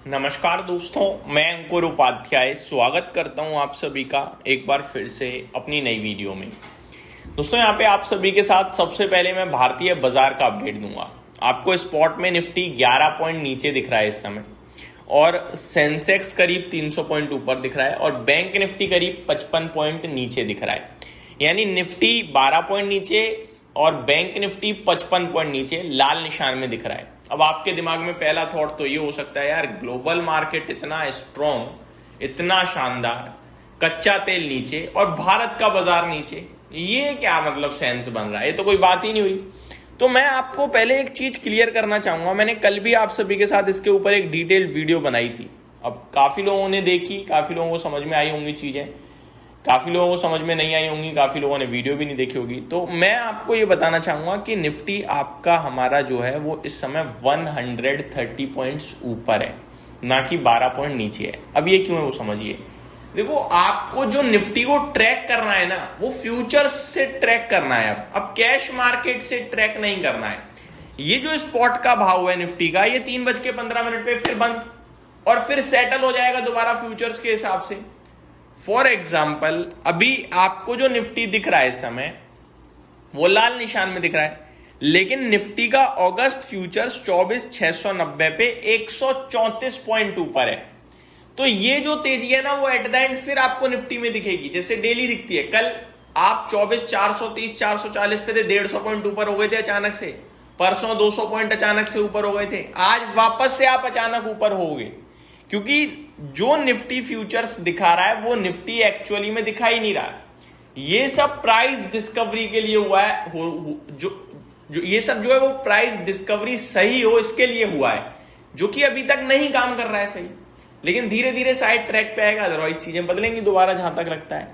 नमस्कार दोस्तों, मैं अंकुर उपाध्याय स्वागत करता हूं आप सभी का एक बार फिर से अपनी नई वीडियो में। दोस्तों यहाँ पे आप सभी के साथ सबसे पहले मैं भारतीय बाजार का अपडेट दूंगा। आपको स्पॉट में निफ्टी 11 पॉइंट नीचे दिख रहा है इस समय और सेंसेक्स करीब 300 पॉइंट ऊपर दिख रहा है और बैंक निफ्टी करीब 55 पॉइंट नीचे दिख रहा है। यानी निफ्टी 12 पॉइंट नीचे और बैंक निफ्टी 55 पॉइंट नीचे लाल निशान में दिख रहा है। अब आपके दिमाग में पहला थॉट तो ये हो सकता है, यार ग्लोबल मार्केट इतना स्ट्रॉन्ग, इतना शानदार, कच्चा तेल नीचे और भारत का बाजार नीचे, ये क्या मतलब सेंस बन रहा है? ये तो कोई बात ही नहीं हुई। तो मैं आपको पहले एक चीज क्लियर करना चाहूंगा। मैंने कल भी आप सभी के साथ इसके ऊपर एक डिटेल्ड वीडियो बनाई थी। अब काफी लोगों ने देखी, काफी लोगों को समझ में आई होंगी चीजें, काफी लोगों को समझ में नहीं आई होंगी, काफी लोगों ने वीडियो भी नहीं देखी होगी। तो मैं आपको ये बताना चाहूंगा कि निफ्टी आपका हमारा जो है वो इस समय 130 पॉइंट्स ऊपर है, ना कि 12 पॉइंट नीचे है। अब ये क्यों है वो समझिए। देखो, आपको जो निफ्टी को ट्रैक करना है ना, वो फ्यूचर्स से ट्रैक करना है। अब कैश मार्केट से ट्रैक नहीं करना है। ये जो स्पॉट का भाव है निफ्टी का, ये 3:15 पे फिर बंद और फिर सेटल हो जाएगा दोबारा फ्यूचर्स के हिसाब से। फॉर एग्जाम्पल, अभी आपको जो निफ्टी दिख रहा है इस समय वो लाल निशान में दिख रहा है, लेकिन निफ्टी का अगस्त फ्यूचर्स 24,690 पे 134 पॉइंट ऊपर है। तो ये जो तेजी है ना, वो एट द एंड फिर आपको निफ्टी में दिखेगी, जैसे डेली दिखती है। कल आप 24,430 440 पे थे, 150 पॉइंट ऊपर हो गए थे अचानक से। परसों 200 पॉइंट अचानक से ऊपर हो गए थे। आज वापस से आप अचानक ऊपर होगे, क्योंकि जो निफ्टी फ्यूचर्स दिखा रहा है वो निफ्टी एक्चुअली में दिखा ही नहीं रहा। ये सब प्राइस डिस्कवरी के लिए हुआ है। जो ये सब जो है वो प्राइस डिस्कवरी सही हो इसके लिए हुआ है, जो कि अभी तक नहीं काम कर रहा है सही, लेकिन धीरे धीरे साइड ट्रैक पे आएगा। अदरवाइज चीजें बदलेंगी दोबारा, जहां तक लगता है।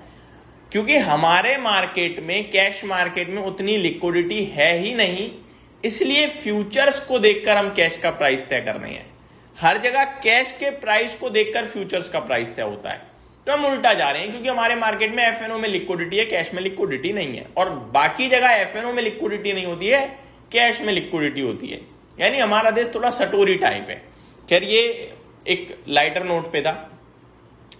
क्योंकि हमारे मार्केट में, कैश मार्केट में उतनी लिक्विडिटी है ही नहीं, इसलिए फ्यूचर्स को देखकर हम कैश का प्राइस तय कर रहे हैं। हर जगह कैश के प्राइस को देखकर फ्यूचर्स का प्राइस तय होता है। तो हम उल्टा जा रहे हैं, क्योंकि हमारे मार्केट में एफएनओ में लिक्विडिटी है, कैश में लिक्विडिटी नहीं है। और बाकी जगह एफएनओ में लिक्विडिटी नहीं होती है, कैश में लिक्विडिटी होती है। यानी हमारा देश थोड़ा सटोरी टाइप है। खैर, ये एक लाइटर नोट पे था।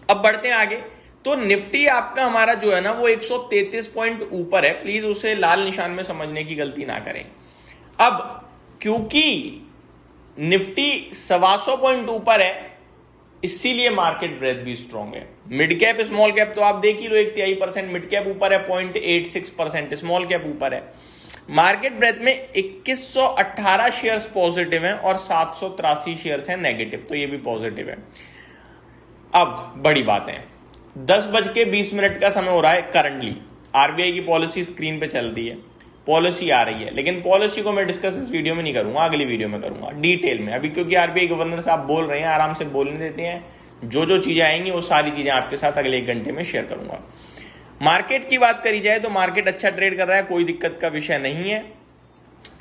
अब बढ़ते हैं आगे। तो निफ्टी आपका हमारा जो है ना वो 133 पॉइंट ऊपर है। प्लीज उसे लाल निशान में समझने की गलती ना करें। अब क्योंकि निफ्टी 125 पॉइंट ऊपर है, इसीलिए मार्केट ब्रेथ भी स्ट्रॉन्ग है। मिड कैप स्मॉल कैप तो आप देख ही लो, 1.3%। मिड कैप ऊपर है 0.86%, स्मॉल कैप ऊपर है। मार्केट ब्रेथ में 2118 शेयर्स पॉजिटिव हैं और 783 शेयर्स हैं नेगेटिव, तो ये भी पॉजिटिव है। अब बड़ी बात है, 10:20 का समय हो रहा है करंटली। आरबीआई की पॉलिसी स्क्रीन पे चल रही है, पॉलिसी आ रही है, लेकिन पॉलिसी को मैं डिस्कस इस वीडियो में नहीं करूंगा, अगली वीडियो में करूंगा डिटेल में। अभी क्योंकि आरबीआई गवर्नर साहब बोल रहे हैं, आराम से बोलने देते हैं। जो चीजें आएंगी वो सारी चीजें आपके साथ अगले 1 घंटे में शेयर करूंगा। मार्केट की बात करी जाए तो मार्केट अच्छा ट्रेड कर रहा है, कोई दिक्कत का विषय नहीं है।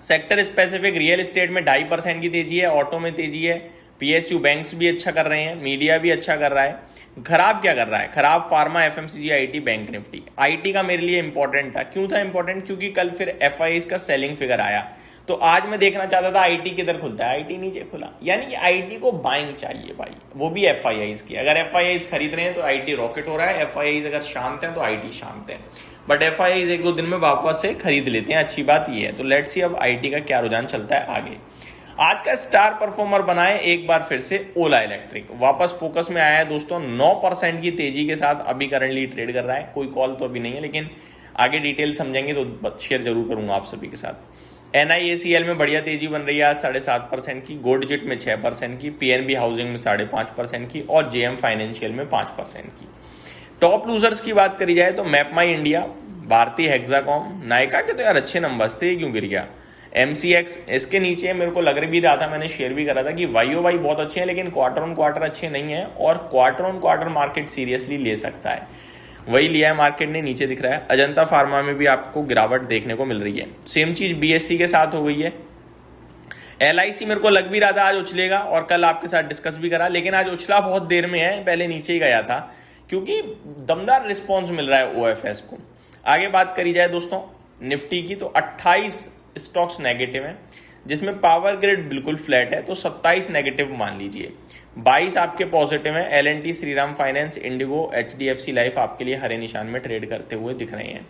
सेक्टर स्पेसिफिक रियल एस्टेट में 2.5% की तेजी है, ऑटो में तेजी है, पीएसयू बैंक्स भी अच्छा कर रहे हैं, मीडिया भी अच्छा कर रहा है। खराब क्या कर रहा है? खराब pharma, FMCG, IT, bank Nifty. IT का मेरे लिए इंपॉर्टेंट था। क्यों था इंपॉर्टेंट? क्योंकि कल फिर एफआईआई का सेलिंग फिगर आया, तो आज मैं देखना चाहता था आईटी किधर खुलता है। आईटी नीचे खुला, यानी कि आईटी को बाइंग चाहिए भाई, वो भी एफआईआई की। अगर एफआईआई खरीद रहे हैं तो आईटी रॉकेट हो रहा है, एफआईआई अगर शांत है तो आईटी शांत है। बट एफआईआई 1-2 दिन में वापस से खरीद लेते हैं, अच्छी बात ये है। तो लेट्स सी अब आईटी का क्या रुझान चलता है आगे। आज का स्टार परफॉर्मर बनाए एक बार फिर से ओला इलेक्ट्रिक, वापस फोकस में आया है दोस्तों। 9% की तेजी के साथ अभी करंटली ट्रेड कर रहा है। कोई कॉल तो अभी नहीं है, लेकिन आगे डिटेल समझेंगे तो शेयर जरूर करूंगा आप सभी के साथ। एनआईएसीएल में बढ़िया तेजी बन रही है आज 7.5% की, गोल्डजिट में 6% की, पीएनबी हाउसिंग में 5.5% की और जेएम फाइनेंशियल में 5% की। टॉप लूजर्स की बात करी जाए तो मैपमाई इंडिया, भारतीय हेक्साकॉम, नायका के तो यार अच्छे नंबर्स थे, क्यों गिर गया? एमसीएक्स इसके नीचे मेरे को लग भी रहा था, मैंने शेयर भी करा था कि वाईओवाई बहुत अच्छे हैं, लेकिन क्वार्टर ऑन क्वार्टर अच्छे नहीं है, और quarter on quarter market seriously ले सकता है। वही लिया है मार्केट ने, नीचे दिख रहा है। अजंता फार्मा में भी आपको गिरावट देखने को मिल रही है। सेम चीज बीएससी के साथ हो गई है। एलआईसी मेरे को लग भी रहा था आज उछलेगा, और कल आपके साथ डिस्कस भी करा, लेकिन आज उछला बहुत देर में है, पहले नीचे ही गया था, क्योंकि दमदार रिस्पॉन्स मिल रहा है ओएफएस को। आगे बात करी जाए दोस्तों निफ्टी की, तो 28 स्टॉक्स नेगेटिव हैं। जिसमें पावर ग्रिड बिल्कुल फ्लैट है, तो 27 नेगेटिव मान लीजिए। 22 आपके पॉजिटिव हैं। L&T, Shriram finance, Indigo, HDFC life आपके लिए हरे निशान में ट्रेड करते हुए दिख रहे हैं।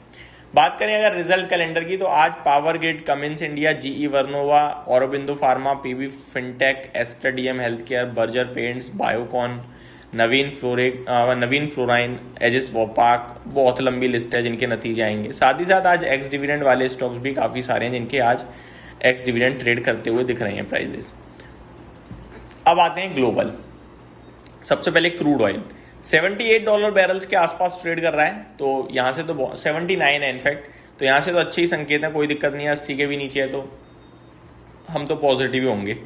बात करें अगर रिजल्ट कैलेंडर की, तो आज Power Grid, Cummins India, GE Vernova, Aurobindo Pharma, PB Fintech, Aster DM Health Care, Berger Paints, Biocon, Navin Fluorine, Aegis Vopak, बहुत लंबी लिस्ट है जिनके नतीजे आएंगे। साथ ही साथ आज एक्स डिविडेंड वाले स्टॉक्स भी काफ़ी सारे हैं जिनके आज एक्स डिविडेंड ट्रेड करते हुए दिख रहे हैं प्राइजेस। अब आते हैं ग्लोबल। सबसे पहले क्रूड ऑयल $78 बैरल्स के आसपास ट्रेड कर रहा है, तो यहाँ से तो 79 है इनफैक्ट, तो यहाँ से तो अच्छे ही संकेत है, कोई दिक्कत नहीं है। 80 के भी नीचे है तो हम तो पॉजिटिव ही होंगे।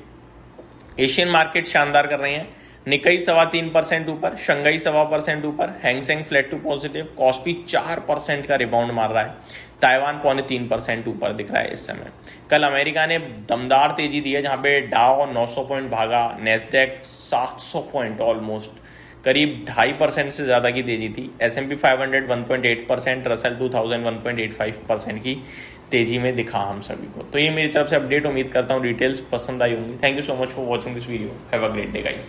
एशियन मार्केट शानदार कर रहे हैं। निकाई 3.25% ऊपर, शंघाई 1.25% ऊपर, Hang Seng flat to positive, KOSPI 4% का रिबाउंड मार रहा है, ताइवान 3.25% ऊपर दिख रहा है इस समय। कल अमेरिका ने दमदार तेजी दी है, जहां पे डाउ 900 पॉइंट भागा, नेस्डेक 700 पॉइंट ऑलमोस्ट करीब 2.5% से ज़्यादा की तेजी थी। S&P 500 1.8%, रसल 2000 1.85% की तेजी में दिखा हम सभी को। तो ये मेरी तरफ से अपडेट, उम्मीद करता हूँ डिटेल्स पसंद आई होंगी। Thank you so much for watching this video. Have a great day guys.